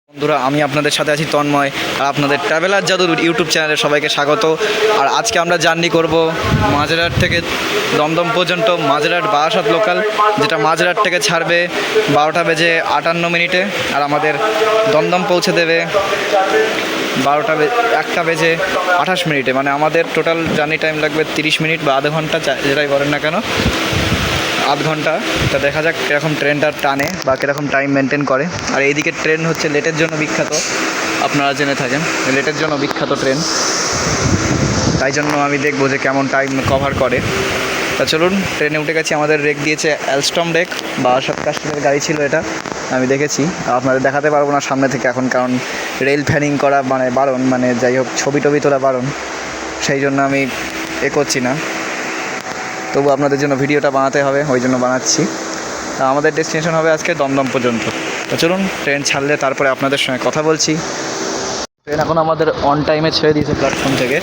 বন্ধুরা, আমি আপনাদের সাথে আছি তন্ময়, আর আপনাদের ট্রাভেলার জাদু ইউটিউব চ্যানেলে সবাইকে স্বাগত। আর আজকে আমরা জার্নি করব মাঝেরহাট থেকে দমদম পর্যন্ত। মাঝেরহাট বারাসাত লোকাল, যেটা মাঝেরহাট থেকে ছাড়বে 12:58 আর আমাদের দমদম পৌঁছে দেবে 1:28 মানে আমাদের টোটাল জার্নি টাইম লাগবে 30 মিনিট বা আধা ঘন্টা, যেটাই বলেন না কেন, আধ ঘন্টা। তা দেখা যাক কীরকম ট্রেনটা টানে বা কীরকম টাইম মেনটেন করে। আর এইদিকে ট্রেন হচ্ছে লেটের জন্য বিখ্যাত, আপনারা জেনে থাকেন লেটের জন্য বিখ্যাত ট্রেন। তাই জন্য আমি দেখবো যে কেমন টাইম কভার করে। তা চলুন, ট্রেনে উঠে গেছি। আমাদের রেক দিয়েছে অ্যালস্টম রেক, বারাসাত কাস্টমের গাড়ি ছিল এটা, আমি দেখেছি। আপনাদের দেখাতে পারবো না সামনে থেকে এখন, কারণ রেল ফ্যানিং করা মানে বারণ, মানে যাই হোক ছবি টবি তোলা বারণ, সেই জন্য আমি করছি না। তবু আপনাদের জন্য ভিডিওটা বানাতে হবে, ওই জন্য বানাচ্ছি। তা আমাদের ডেস্টিনেশন হবে আজকে দমদম পর্যন্ত। তো চলুন, ট্রেন ছাড়লে তারপরে আপনাদের সঙ্গে কথা বলছি। ট্রেন এখন আমাদের অন টাইমে ছেড়ে দিয়েছে প্ল্যাটফর্ম থেকে,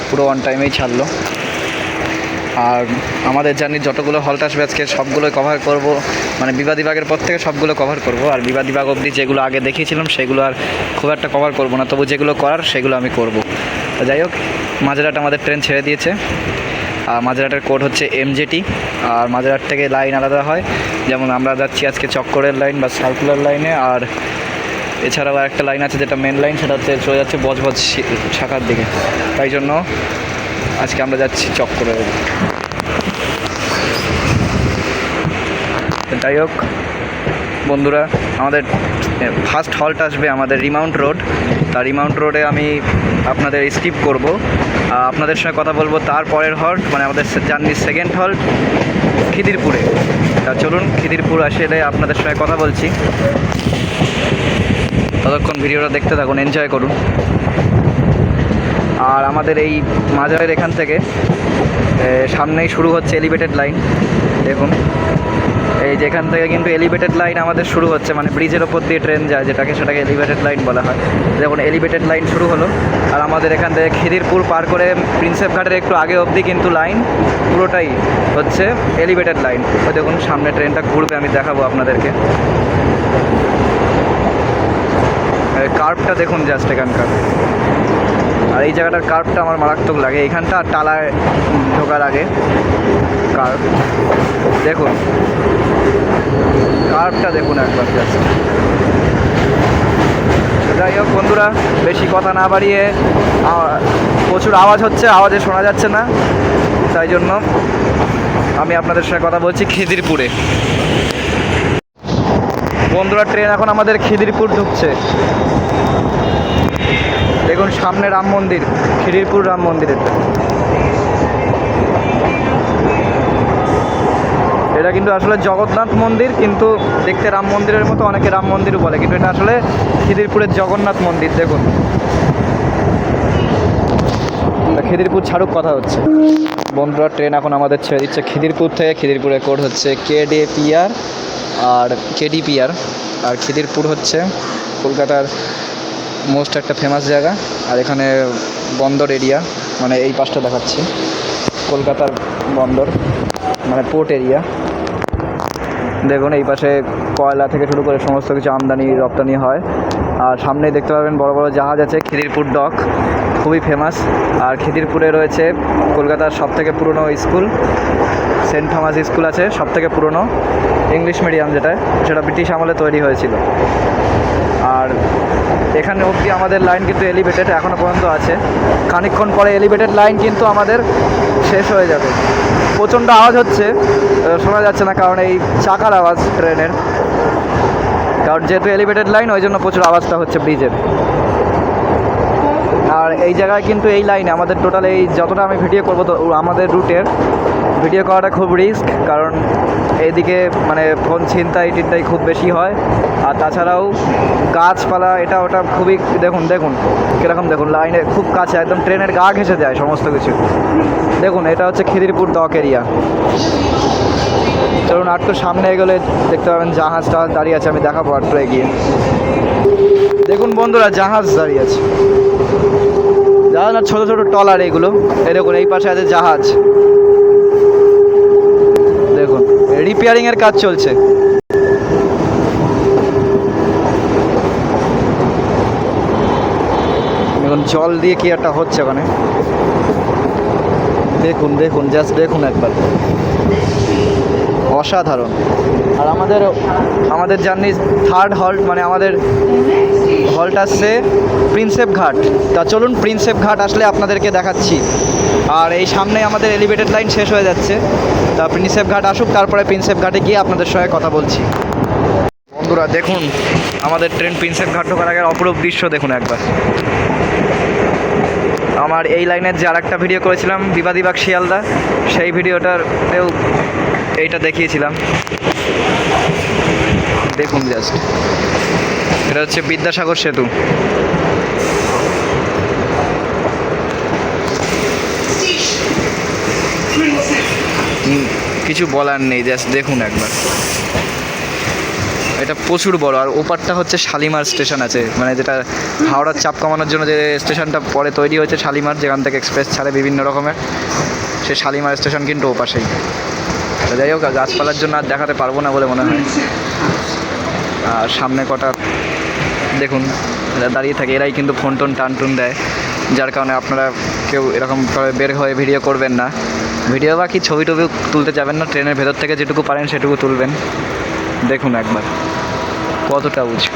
পুরো অন টাইমেই ছাড়লো। আর আমাদের জার্নির যতগুলো হল্ট আসবে আজকে সবগুলোই কভার করব, মানে বিবাদীবাগের পর থেকে সবগুলো কভার করব। আর বিবাদীবাগ অবধি যেগুলো আগে দেখিয়েছিলাম সেগুলো আর খুব একটা কভার করব না, তবু যেগুলো করার সেগুলো আমি করব। যাই হোক, মাঝেরহাট আমাদের ট্রেন ছেড়ে দিয়েছে। আর মাঝেরহাটের কোড হচ্ছে MJT। আর মাঝেরহাট থেকে লাইন আলাদা হয়, যেমন আমরা যাচ্ছি আজকে চক্করের লাইন বা সার্কুলার লাইনে। আর এছাড়াও একটা লাইন আছে যেটা মেন লাইন, সেটা হচ্ছে চলে যাচ্ছে বজবজ শাখার দিকে। তাই জন্য আজকে আমরা যাচ্ছি চক্করের। যাই হোক বন্ধুরা, আমাদের ফার্স্ট হল্ট আসবে আমাদের রিমাউন্ট রোড। তা রিমাউন্ট রোডে আমি আপনাদের স্কিপ করব, আপনাদের সঙ্গে কথা বলবো তারপরের হল্ট, মানে আমাদের জার্নির সেকেন্ড হল্ট খিদিরপুরে। তা চলুন, খিদিরপুর আসলে আপনাদের সঙ্গে কথা বলছি। ততক্ষণ ভিডিওটা দেখতে থাকুন, এনজয় করুন। আর আমাদের এই মাঝের এখান থেকে সামনেই শুরু হচ্ছে এলিভেটেড লাইন। দেখুন, এই যেখান থেকে কিন্তু এলিভেটেড লাইন আমাদের শুরু হচ্ছে, মানে ব্রিজের ওপর দিয়ে ট্রেন যায় সেটাকে এলিভেটেড লাইন বলা হয়। দেখুন, এলিভেটেড লাইন শুরু হলো। আর আমাদের এখান থেকে খিদিরপুর পার করে প্রিন্সেপ ঘাটের একটু আগে অবধি কিন্তু লাইন পুরোটাই হচ্ছে এলিভেটেড লাইন। ওই দেখুন সামনে ট্রেনটা ঘুরবে, আমি দেখাবো আপনাদেরকে। কার্ভটা দেখুন জাস্ট এখানকার, আর এই জায়গাটার কার্ভটা আমার মারাত্মক লাগে। এইখানটা টালায় ঢোকার আগে কার্ভ দেখুন, কার্ভটা দেখুন একবার জাস্ট। যাই হোক বন্ধুরা, বেশি কথা না বাড়িয়ে, প্রচুর আওয়াজ হচ্ছে, আওয়াজে শোনা যাচ্ছে না, তাই জন্য আমি আপনাদের সঙ্গে কথা বলছি খিদিরপুরে। বন্ধুরা, ট্রেন এখন আমাদের খিদিরপুর ঢুকছে। দেখুন সামনে রাম মন্দির, খিদিরপুর রাম মন্দিরের। এটা কিন্তু আসলে জগন্নাথ মন্দির, কিন্তু দেখতে রাম মন্দিরের মতো, অনেকে রাম মন্দিরও বলে, কিন্তু এটা আসলে খিদিরপুরের জগন্নাথ মন্দির। দেখুন, খিদিরপুর ছাড়ুক কথা হচ্ছে। বন্ধুরা, ট্রেন এখন আমাদের ছেড়ে দিচ্ছে খিদিরপুর থেকে। খিদিরপুরের কোড হচ্ছে KDPR আর KDPR। আর খিদিরপুর হচ্ছে কলকাতার মোস্ট একটা ফেমাস জায়গা। আর এখানে বন্দর এরিয়া, মানে এই পাশটা দেখাচ্ছি কলকাতার বন্দর, মানে পোর্ট এরিয়া। দেখুন এই পাশে কয়লা থেকে শুরু করে সমস্ত কিছু আমদানি রপ্তানি হয়। আর সামনেই দেখতে পাবেন বড় বড় জাহাজ আছে, খিদিরপুর ডক, খুবই ফেমাস। আর খিদিরপুরে রয়েছে কলকাতার সবথেকে পুরনো স্কুল, সেন্ট থমাস স্কুল আছে, সবথেকে পুরনো ইংলিশ মিডিয়াম, সেটা ব্রিটিশ আমলে তৈরি হয়েছিল। আর এখানে অবধি আমাদের লাইন কিন্তু এলিভেটেড এখনও পর্যন্ত আছে। খানিকক্ষণ পরে এলিভেটেড লাইন কিন্তু আমাদের শেষ হয়ে যাবে। প্রচণ্ড আওয়াজ হচ্ছে, শোনা যাচ্ছে না, কারণ এই চাকার আওয়াজ ট্রেনের, কারণ যেহেতু এলিভেটেড লাইন ওই জন্য প্রচুর আওয়াজটা হচ্ছে ব্রিজের। আর এই জায়গায় কিন্তু এই লাইনে আমাদের টোটাল এই যতটা আমি ভিডিও করবো, তো আমাদের রুটের ভিডিও করাটা খুব রিস্ক, কারণ এইদিকে মানে ফোন ছিনতাই খুব বেশি হয়। আর তাছাড়াও গাছপালা এটা ওটা খুবই, দেখুন কীরকম, দেখুন লাইনের খুব কাছে, একদম ট্রেনের গা ঘেঁষে যায় সমস্ত কিছু। দেখুন এটা হচ্ছে খিদিরপুর ডক এরিয়া। চলুন আটটু সামনে এগোলে দেখতে পাবেন জাহাজ টাহাজ দাঁড়িয়ে আছে, আমি দেখাবো আটটু এগিয়ে। দেখুন বন্ধুরা, জাহাজ দাঁড়িয়ে আছে, জাহাজ না ছোটো ছোটো ট্রলার এগুলো। এই দেখুন এই পাশে আছে জাহাজ, দেখুন রিপেয়ারিংয়ের কাজ চলছে। জল দিয়ে কি একটা হচ্ছে ওখানে, দেখুন দেখুন, জাস্ট দেখুন একবার, অসাধারণ। আর আমাদের জার্নি থার্ড হল্ট, মানে আমাদের হল্ট আসছে প্রিন্সেপ ঘাট। তা চলুন প্রিন্সেপ ঘাট আসলে আপনাদেরকে দেখাচ্ছি। আর এই সামনে আমাদের এলিভেটেড লাইন শেষ হয়ে যাচ্ছে, তা প্রিন্সেপ ঘাট আসুক, তারপরে প্রিন্সেপ ঘাটে গিয়ে আপনাদের সঙ্গে কথা বলছি। বন্ধুরা দেখুন, আমাদের ট্রেন প্রিন্সেপ ঘাট ঢোকার আগে অপরূপ দৃশ্য দেখুন একবার। আমার এই লাইনের যে আর একটা ভিডিও করেছিলাম বিবাদীবাগ শিয়ালদা, সেই ভিডিওটাতেও এইটা দেখিয়েছিলাম। দেখুন জাস্ট, এটা হচ্ছে বিদ্যাসাগর সেতু। কিছু বলার নেই, জাস্ট দেখুন একবার, এটা প্রচুর বড়। আর ওপারটা হচ্ছে শালিমার স্টেশন আছে, মানে যেটা হাওড়ার চাপ কমানোর জন্য যে স্টেশনটা পরে তৈরি হয়েছে শালিমার, যেখান থেকে এক্সপ্রেস ছাড়ে বিভিন্ন রকমের, সে শালিমার স্টেশন কিন্তু ওপাশেই। যাই হোক, গাছপালার জন্য আর দেখাতে পারবো না বলে মনে হয়। আর সামনে কটা দেখুন দাঁড়িয়ে থাকে, এরাই কিন্তু ফোন টোন টান টুন দেয়, যার কারণে আপনারা কেউ এরকম করে বের হয়ে ভিডিও করবেন না। ভিডিও বা কি ছবি টবি তুলতে যাবেন না, ট্রেনের ভেতর থেকে যেটুকু পারেন সেটুকু তুলবেন। দেখুন একবার কতটা উঁচু।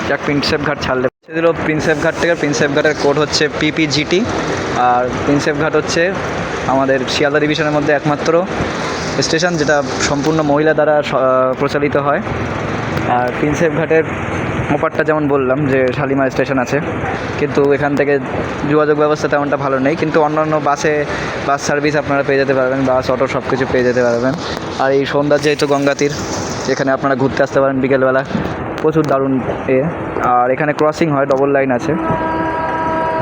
যাক, প্রিন্সেপ ঘাট ছাড়লে দিল। প্রিন্সেপ ঘাট থেকে, প্রিন্সেপ ঘাটের কোড হচ্ছে PPGT। আর প্রিন্সেপ ঘাট হচ্ছে আমাদের শিয়ালদা ডিভিশনের মধ্যে একমাত্র স্টেশন যেটা সম্পূর্ণ মহিলা দ্বারা প্রচালিত হয়। আর প্রিন্সেপ ঘাটের ওপারটা যেমন বললাম যে শালিমার স্টেশন আছে, কিন্তু এখান থেকে যোগাযোগ ব্যবস্থা তেমনটা ভালো নেই, কিন্তু অন্যান্য বাস সার্ভিস আপনারা পেয়ে যেতে পারবেন, বাস অটো সব কিছু পেয়ে যেতে পারবেন। আর এই সন্ধ্যার যেহেতু গঙ্গা তীর, এখানে আপনারা ঘুরতে আসতে পারেন বিকেলবেলা, প্রচুর দারুণ আর এখানে ক্রসিং হয়, ডবল লাইন আছে।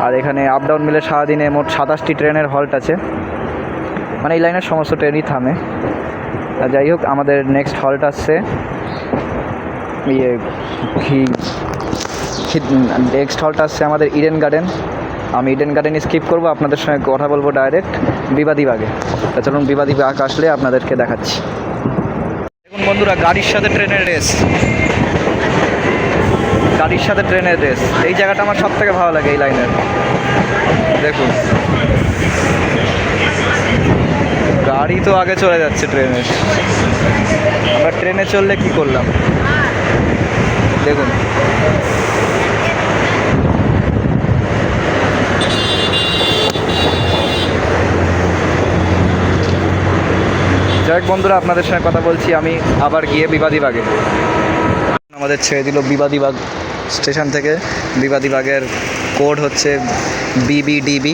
আর এখানে আপ ডাউন মিলে সারাদিনে মোট 27টি ট্রেনের হল্ট আছে, মানে এই লাইনের সমস্ত ট্রেনই থামে। আর যাই হোক, আমাদের নেক্সট হল্ট আসছে নেক্সট হল্ট আসছে আমাদের ইডেন গার্ডেন। আমি ইডেন গার্ডেনে স্কিপ করবো, আপনাদের সঙ্গে কথা বলবো ডাইরেক্ট বিবাদীবাগে। তা চলুন বিবাদীবাগ আসলে আপনাদেরকে দেখাচ্ছি। দেখুন বন্ধুরা, গাড়ির সাথে ট্রেনের রেস, গাড়ির সাথে ট্রেনের রেস, এই জায়গাটা আমার সব থেকে ভালো লাগে এই লাইনের। দেখুন, গাড়ি তো আগে চলে যাচ্ছে ট্রেনের, আমরা ট্রেনে চললে কি করলাম দেখুন। যাই হোক বন্ধুরা, আপনাদের সঙ্গে কথা বলছি আমি আবার গিয়ে বিবাদীবাগে। আমাদের ছেড়ে দিল বিবাদীবাগ স্টেশন থেকে। বিবাদীবাগের কোড হচ্ছে BBDB।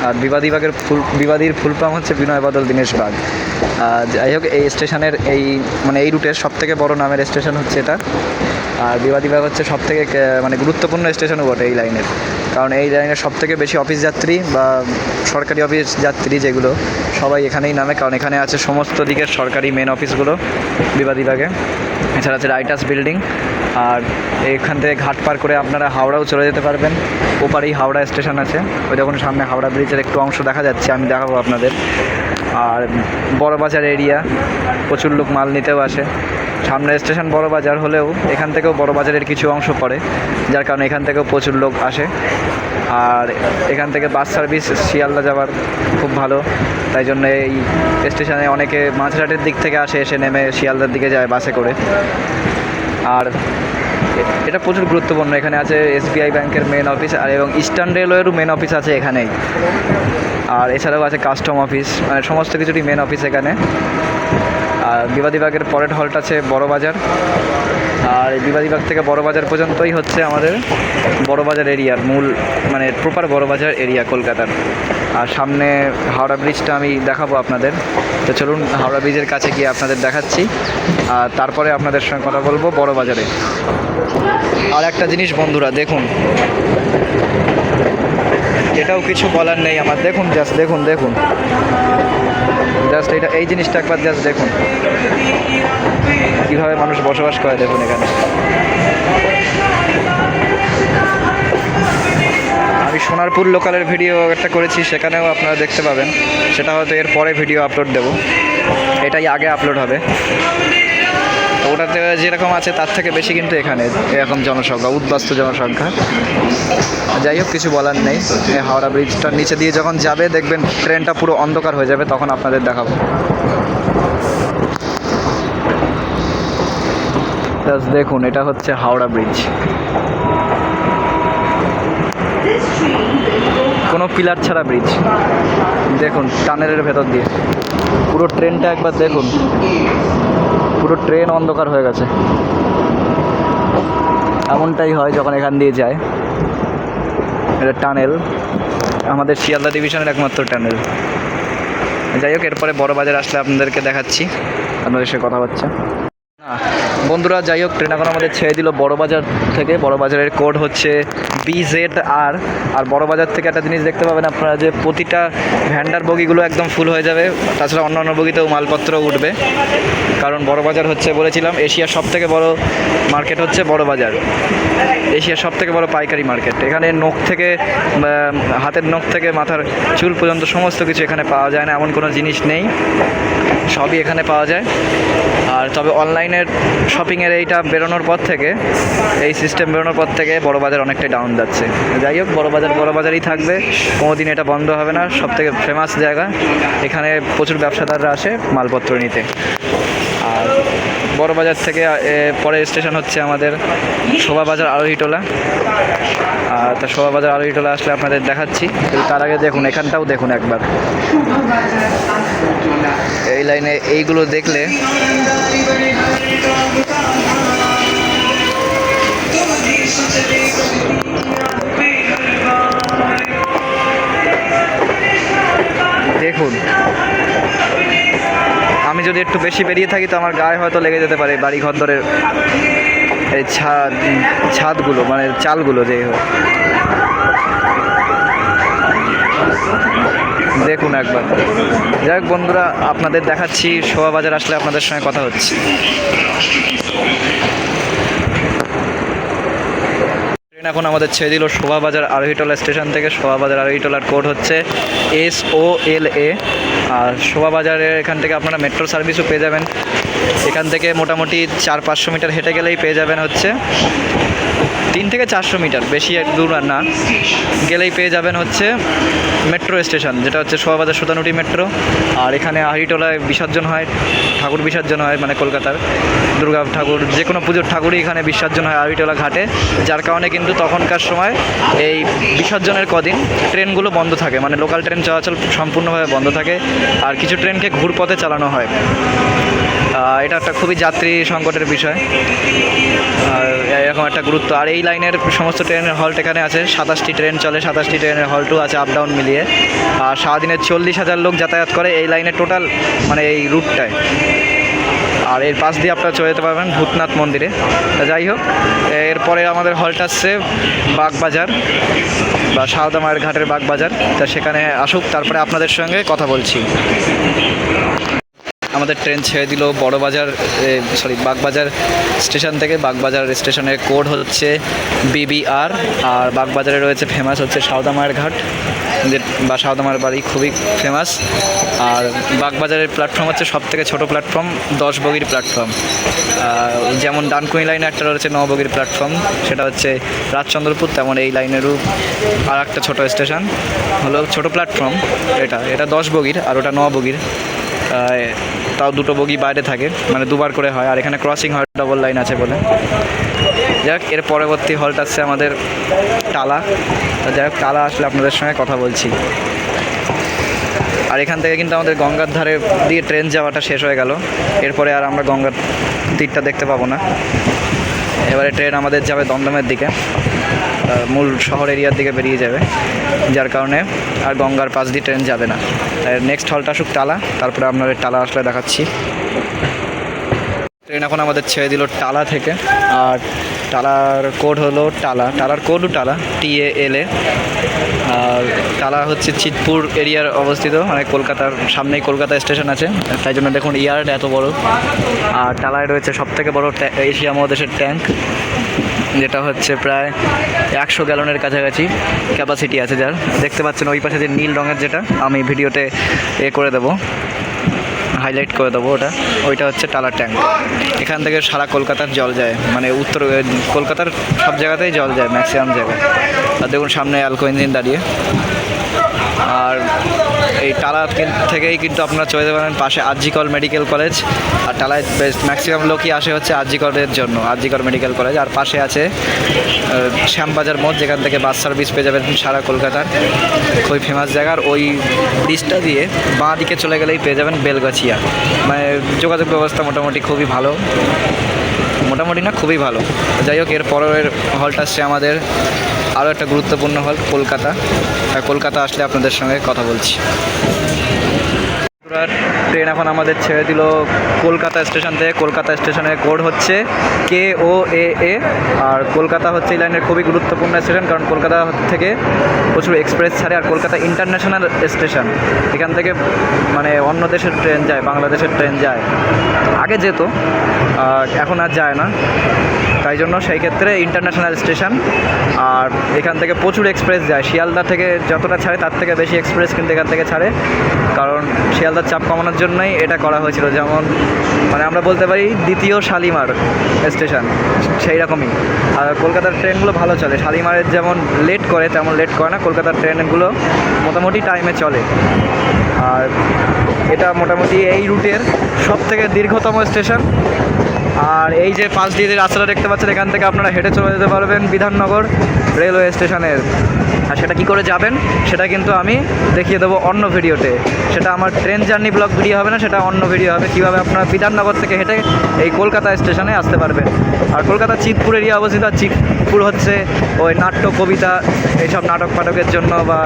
আর বিবাদীর ফুল ফর্ম হচ্ছে বিনয় বাদল দীনেশ বাগ। যাই হোক, এই স্টেশনের এই রুটের সবথেকে বড় নামের স্টেশন হচ্ছে এটা। আর বিবাদীবাগ হচ্ছে সবথেকে মানে গুরুত্বপূর্ণ স্টেশনও বটে এই লাইনের, কারণ এই লাইনের সবথেকে বেশি অফিস যাত্রী বা সরকারি অফিস যাত্রী যেগুলো, সবাই এখানেই নামে, কারণ এখানে আছে সমস্ত দিকের সরকারি মেন অফিসগুলো বিবাদীবাগে। এছাড়া আছে রাইটার্স বিল্ডিং। আর এখান থেকে ঘাট পার করে আপনারা হাওড়াও চলে যেতে পারবেন, ওপারেই হাওড়া স্টেশন আছে। ওই দেখুন সামনে হাওড়া ব্রিজের একটু অংশ দেখা যাচ্ছে, আমি দেখাবো আপনাদের। আর বড়বাজার এরিয়া, প্রচুর লোক মাল নিতেও আসে। সামনে স্টেশন বড় বাজার হলেও এখান থেকেও বড় বাজারের কিছু অংশ পড়ে, যার কারণে এখান থেকেও প্রচুর লোক আসে। আর এখান থেকে বাস সার্ভিস শিয়ালদা যাওয়ার খুব ভালো, তাই জন্য এই স্টেশনে অনেকে মাঝরাটের দিক থেকে আসে, এসে নেমে শিয়ালদার দিকে যায় বাসে করে। আর এটা প্রচুর গুরুত্বপূর্ণ, এখানে আছে SBI ব্যাংকের মেন অফিস, আর এবং ইস্টার্ন রেলওয়েরও মেন অফিস আছে এখানেই। আর এছাড়াও আছে কাস্টম অফিস, মানে সমস্ত কিছুরই মেন অফিস এখানে। আর বিবাদীবাগের পরের হল্ট আছে বড়বাজার। আর এই বিবাদীবাগ থেকে বড়বাজার পর্যন্তই হচ্ছে আমাদের বড়বাজার এরিয়ার মূল, মানে প্রপার বড়বাজার এরিয়া কলকাতার। আর সামনে হাওড়া ব্রিজটা আমি দেখাবো আপনাদের, তো চলুন হাওড়া ব্রিজের কাছে গিয়ে আপনাদের দেখাচ্ছি। আর তারপরে আপনাদের সঙ্গে কথা বলবো বড়বাজারে। আর একটা জিনিস বন্ধুরা দেখুন, এটাও কিছু বলার নেই আমার, দেখুন জাস্ট দেখুন, জাস্ট এই জিনিসটা একবার জাস্ট দেখুন, কীভাবে মানুষ বসবাস করে দেখুন এখানে। আমি সোনারপুর লোকালের ভিডিও একটা করেছি, সেখানেও আপনারা দেখতে পাবেন, সেটা হয়তো এর পরে ভিডিও আপলোড দেব, এটাই আগে আপলোড হবে। ওটাতে যেরকম আছে তার থেকে বেশি কিন্তু এখানে এরকম জনসংখ্যা, উদ্বাস্তু জনসংখ্যা। যাই হোক, কিছু বলার নেই। এই হাওড়া ব্রিজটার নিচে দিয়ে যখন যাবে দেখবেন ট্রেনটা পুরো অন্ধকার হয়ে যাবে, তখন আপনাদের দেখাবো। দেখুন, এটা হচ্ছে হাওড়া ব্রিজ। কোনো পিলার ছাড়া ব্রিজ। দেখুন টানেলের ভেতর দিয়ে পুরো ট্রেনটা একবার দেখুন, পুরো ট্রেন অন্ধকার হয়ে গেছে। এমনটাই হয় যখন এখান দিয়ে যায়। এটা টানেল, আমাদের শিয়ালদা ডিভিশনের একমাত্র টানেল। যাই হোক, এরপরে বড় বাজার আসলে আপনাদেরকে দেখাচ্ছি, আপনাদের সাথে কথা হচ্ছে। বন্ধুরা, যাই হোক, ট্রেন এখন আমাদের ছেড়ে দিল বড় বাজার থেকে। বড় বাজারের কোড হচ্ছে BZR। আর বড় বাজার থেকে একটা জিনিস দেখতে পাবেন আপনারা, যে প্রতিটা ভ্যান্ডার বগিগুলো একদম ফুল হয়ে যাবে। তাছাড়া অন্যান্য বগিতেও মালপত্র উঠবে, কারণ বড় বাজার হচ্ছে, বলেছিলাম, এশিয়ার সব থেকে বড় মার্কেট হচ্ছে বড় বাজার। এশিয়ার সব থেকে বড় পাইকারি মার্কেট। এখানে নখ থেকে হাতের নখ থেকে মাথার চুল পর্যন্ত সমস্ত কিছু এখানে পাওয়া যায় না, এমন কোনো জিনিস নেই, সবই এখানে পাওয়া যায়। আর তবে অনলাইনের শপিংয়ের এইটা বেরোনোর পর থেকে, এই সিস্টেম বেরোনোর পর থেকে বড় বাজার অনেকটাই ডাউন যাচ্ছে। যাই হোক, বড় বাজারই থাকবে, কোনোদিন এটা বন্ধ হবে না। সব থেকে ফেমাস জায়গা, এখানে প্রচুর ব্যবসাদাররা আসে মালপত্র নিতে। আর বড় বাজার থেকে পরের স্টেশন হচ্ছে আমাদের শোভাবাজার আরোহীটোলা। আর তা শোভাবাজার আরোহীটোলা আসলে আপনাদের দেখাচ্ছি। তার আগে দেখুন, এখানটাও দেখুন একবার। এই লাইনে এইগুলো দেখলে দেখুন, আমি যদি একটু বেশি বেরিয়ে থাকি তো আমার গায়ে হয়তো লেগে যেতে পারে বাড়ি ঘরদরের এই ছাদগুলো, মানে চালগুলো। যেই হোক, দেখুন একবার। যাই হোক বন্ধুরা, আপনাদের দেখাচ্ছি শোভাবাজার আসলে আপনাদের সঙ্গে কথা হচ্ছে। ট্রেন এখন আমাদের ছেড়ে দিল শোভাবাজার আরোহীটোলা স্টেশন থেকে। শোভাবাজার আরোহীটোলার কোড হচ্ছে SOLA। আর শোভাবাজারের এখান থেকে আপনারা মেট্রো সার্ভিসও পেয়ে যাবেন। এখান থেকে মোটামুটি 400-500 মিটার হেঁটে গেলেই পেয়ে যাবেন হচ্ছে 3 থেকে 400 মিটার, বেশি দূর না গেলেই পেয়ে যাবেন হচ্ছে মেট্রো স্টেশন, যেটা হচ্ছে শোভাবাজার সুতানুটি মেট্রো। আর এখানে আরোহীটোলায় বিসর্জন হয়, ঠাকুর বিসর্জন হয়, মানে কলকাতার দুর্গা ঠাকুর, যে কোনো পুজোর ঠাকুরই এখানে বিসর্জন হয় আরোহীটোলা ঘাটে। যার কারণে কিন্তু তখনকার সময় এই বিসর্জনের কদিন ট্রেনগুলো বন্ধ থাকে, মানে লোকাল ট্রেন চলাচল সম্পূর্ণভাবে বন্ধ থাকে। আর কিছু ট্রেনকে ঘুরপথে চালানো হয়। এটা একটা খুবই যাত্রী সংকটের বিষয়, আর এরকম একটা গুরুত্ব। আর এই লাইনের সমস্ত ট্রেনের হল্ট এখানে আছে, 27টি ট্রেন চলে, 27টি ট্রেনের হল্টও আছে আপ ডাউন মিলিয়ে। আর সারাদিনে 40,000 লোক যাতায়াত করে এই লাইনে টোটাল, মানে এই রুটটায়। আর এর পাশ দিয়ে আপনারা চলে যেতে পারবেন ভূতনাথ মন্দিরে। যাই হোক, এরপরে আমাদের হল্ট আসছে বাগবাজার বা সারদা মায়ের ঘাটের বাগবাজার। তা সেখানে আসুক, তারপরে আপনাদের সঙ্গে কথা বলছি। আমাদের ট্রেন ছেড়ে দিল বাগবাজার স্টেশন থেকে। বাগবাজার স্টেশনের কোড হচ্ছে BBR। আর বাগবাজারে রয়েছে ফেমাস হচ্ছে সারদা মায়ের ঘাট, বা সারদা মায়ের বাড়ি, খুবই ফেমাস। আর বাগবাজারের প্ল্যাটফর্ম হচ্ছে সব থেকে ছোটো প্ল্যাটফর্ম, 10 বগির প্ল্যাটফর্ম। যেমন ডানকুনি লাইনে একটা রয়েছে 9 বগির প্ল্যাটফর্ম, সেটা হচ্ছে রাজচন্দ্রপুর। তেমন এই লাইনেরও আর একটা ছোটো স্টেশন হলো ছোটো প্ল্যাটফর্ম, এটা 10 বগির, আর ওটা 9 বগির। তাও 2টো বগি বাইরে থাকে, মানে দুবার করে হয়। আর এখানে ক্রসিং হয়, ডবল লাইন আছে বলে। যাই হোক, এর পরবর্তী হল্ট আসছে আমাদের টালা। যাই হোক, টালা আসলে আপনাদের সঙ্গে কথা বলছি। আর এখান থেকে কিন্তু আমাদের গঙ্গার ধারে দিয়ে ট্রেন যাওয়াটা শেষ হয়ে গেল। এরপরে আর আমরা গঙ্গার তীরটা দেখতে পাবো না। এবারে ট্রেন আমাদের যাবে দমদমের দিকে, মূল শহর এরিয়ার দিকে বেরিয়ে যাবে, যার কারণে আর গঙ্গার পাশ দিয়ে ট্রেন যাবে না। নেক্সট হল্ট আসুক টালা, তারপরে আপনাদের টালা আসলে দেখাচ্ছি। ট্রেন এখন আমাদের ছেড়ে দিল টালা থেকে। আর টালার কোড হলো টালার কোডও টালা, TALA। আর টালা হচ্ছে চিতপুর এরিয়ার অবস্থিত, মানে কলকাতার সামনেই কলকাতা স্টেশন আছে, তাই জন্য দেখুন ইয়ার্ড এত বড়। আর টালায় রয়েছে সবথেকে বড় এশিয়া মহাদেশের ট্যাঙ্ক, যেটা হচ্ছে প্রায় 100 গ্যালনের কাছাকাছি ক্যাপাসিটি আছে যার। দেখতে পাচ্ছেন ওই পাশে যে নীল রঙের, যেটা আমি ভিডিওতে করে দেবো, হাইলাইট করে দেবো ওইটা হচ্ছে টালা ট্যাঙ্ক। এখান থেকে সারা কলকাতার জল যায়, মানে উত্তর কলকাতার সব জায়গাতেই জল যায়, ম্যাক্সিমাম জায়গায়। আর দেখুন সামনে অ্যালকো ইঞ্জিন দাঁড়িয়ে। আর এই টালা থেকেই কিন্তু আপনারা চলে যেতে পারেন পাশে আরজিকর মেডিকেল কলেজ। আর টালায় ম্যাক্সিমাম লোকই আসে হচ্ছে আরজিকরের জন্য, আরজিকর মেডিকেল কলেজ। আর পাশে আছে শ্যামবাজার মোড়, যেখান থেকে বাস সার্ভিস পেয়ে যাবেন সারা কলকাতার, খুবই ফেমাস জায়গার। ওই ব্রিজটা দিয়ে বাঁ দিকে চলে গেলেই পেয়ে যাবেন বেলগাছিয়া। মানে যোগাযোগ ব্যবস্থা মোটামুটি খুবই ভালো, মোটামুটি না খুবই ভালো। যাই হোক, এর পরের হলটা আসছে আমাদের আরও একটা গুরুত্বপূর্ণ হল কলকাতা। কলকাতা আসলে আপনাদের সঙ্গে কথা বলছি। ট্রেন এখন আমাদের ছেড়ে দিল কলকাতা স্টেশন থেকে। কলকাতা স্টেশনের কোড হচ্ছে KOAA। আর কলকাতা হচ্ছে এই লাইনের খুবই গুরুত্বপূর্ণ স্টেশন, কারণ কলকাতা থেকে প্রচুর এক্সপ্রেস ছাড়ে। আর কলকাতা ইন্টারন্যাশনাল স্টেশন, এখান থেকে মানে অন্য দেশের ট্রেন যায়, বাংলাদেশের ট্রেন যায়, আগে যেত এখন আর যায় না, তাই জন্য সেই ক্ষেত্রে ইন্টারন্যাশনাল স্টেশন। আর এখান থেকে প্রচুর এক্সপ্রেস যায়, শিয়ালদা থেকে যতটা ছাড়ে তার থেকে বেশি এক্সপ্রেস কিন্তু এখান থেকে ছাড়ে, কারণ শিয়ালদার চাপ কমানোর জন্যই এটা করা হয়েছিল। যেমন মানে আমরা বলতে পারি দ্বিতীয় শালিমার স্টেশন, সেই রকমই। আর কলকাতার ট্রেনগুলো ভালো চলে, শালিমারের যেমন লেট করে তেমন লেট করে না, কলকাতার ট্রেনগুলো মোটামুটি টাইমে চলে। আর এটা মোটামুটি এই রুটের সবথেকে দীর্ঘতম স্টেশন। আর এই যে পাশ দিয়ে যে রাস্তাটা দেখতে পাচ্ছেন, এখান থেকে আপনারা হেঁটে চলে যেতে পারবেন বিধাননগর রেলওয়ে স্টেশনের। আর সেটা কী করে যাবেন সেটা কিন্তু আমি দেখিয়ে দেবো অন্য ভিডিওতে। সেটা আমার ট্রেন জার্নি ব্লগ ভিডিও হবে না, সেটা অন্য ভিডিও হবে, কীভাবে আপনারা বিধাননগর থেকে হেঁটে এই কলকাতা স্টেশনে আসতে পারবেন। আর কলকাতা চিতপুর এরিয়া অবস্থিত। আর চিতপুর হচ্ছে ওই নাট্য কবিতা এইসব নাটক ফাটকের জন্য বা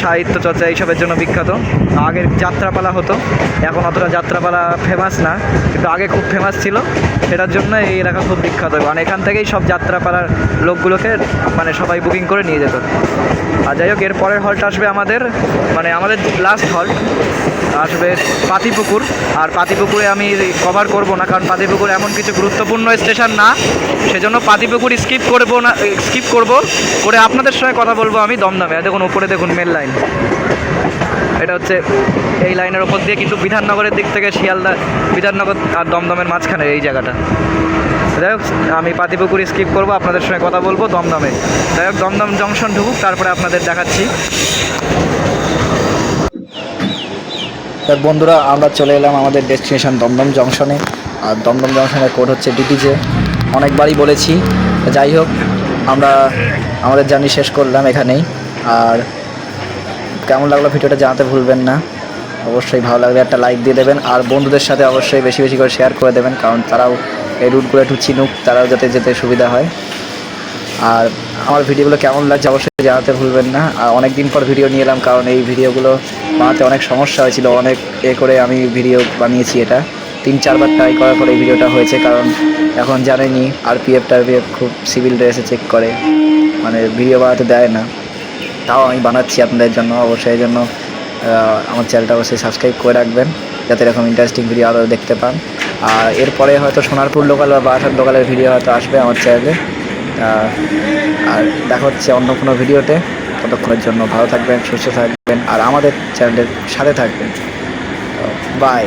সাহিত্য চর্চা এইসবের জন্য বিখ্যাত। আগের যাত্রাপালা হতো, এখন অতটা যাত্রাপালা ফেমাস না, কিন্তু আগে খুব ফেমাস ছিল, সেটার জন্য এই এলাকা খুব বিখ্যাত। মানে এখান থেকেই সব যাত্রাপালার লোকগুলোকে মানে সবাই বুকিং করে নিয়ে যেত। আর যাই হোক, এর পরের হল্ট আসবে আমাদের, মানে আমাদের লাস্ট হল্ট আসবে পাতিপুকুর। আর পাতিপুকুরে আমি কভার করব না, কারণ পাতিপুকুর এমন কিছু গুরুত্বপূর্ণ স্টেশন না, সেজন্য পাতিপুকুর স্কিপ করব করে আপনাদের সঙ্গে কথা বলবো আমি দমদমে। দেখুন উপরে দেখুন মেল লাইন, এটা হচ্ছে এই লাইনের ওপর দিয়ে কিন্তু বিধাননগরের দিক থেকে শিয়ালদা, বিধাননগর আর দমদমের মাঝখানে এই জায়গাটা। যাই হোক, আমি পাতিপুকুর স্কিপ করবো, আপনাদের সঙ্গে কথা বলবো দমদমে। যাই হোক, দমদম জংশন ঢুকুক, তারপরে আপনাদের দেখাচ্ছি। বন্ধুরা, আমরা চলে এলাম আমাদের ডেস্টিনেশন দমদম জংশনে। আর দমদম জংশনের কোড হচ্ছে DTJ, অনেকবারই বলেছি। যাই হোক, আমরা আমাদের জার্নি শেষ করলাম এখানেই। আর কেমন লাগলো ভিডিওটা জানাতে ভুলবেন না, অবশ্যই ভালো লাগলে একটা লাইক দিয়ে দেবেন। আর বন্ধুদের সাথে অবশ্যই বেশি বেশি করে শেয়ার করে দেবেন, কারণ তারাও এই রুটগুলো একটু চিনুক, তারাও যাতে যেতে সুবিধা হয়। আর আমার ভিডিওগুলো কেমন লাগছে অবশ্যই জানাতে ভুলবেন না। আর অনেক দিন পর ভিডিও নিয়ে এলাম, কারণ এই ভিডিওগুলো বানাতে অনেক সমস্যা হয়েছিল, অনেক করে আমি ভিডিও বানিয়েছি। এটা 3-4 বার ট্রাই করার পরে এই ভিডিওটা হয়েছে, কারণ এখন জানেনই RPF খুব সিভিল ড্রেসে চেক করে, মানে ভিডিও বানাতে দেয় না। তাও আমি বানাচ্ছি আপনাদের জন্য, অবশ্যই এই জন্য আমার চ্যানেলটা অবশ্যই সাবস্ক্রাইব করে রাখবেন, যাতে এরকম ইন্টারেস্টিং ভিডিও আরও দেখতে পান। আর এরপরে হয়তো সোনারপুর লোকাল বা বারাসাত লোকালের ভিডিও হয়তো আসবে আমার চ্যানেলে। আর দেখা হচ্ছে অন্য কোনো ভিডিওতে। ততক্ষণের জন্য ভালো থাকবেন, সুস্থ থাকবেন, আর আমাদের চ্যানেলের সাথে থাকবেন। বাই।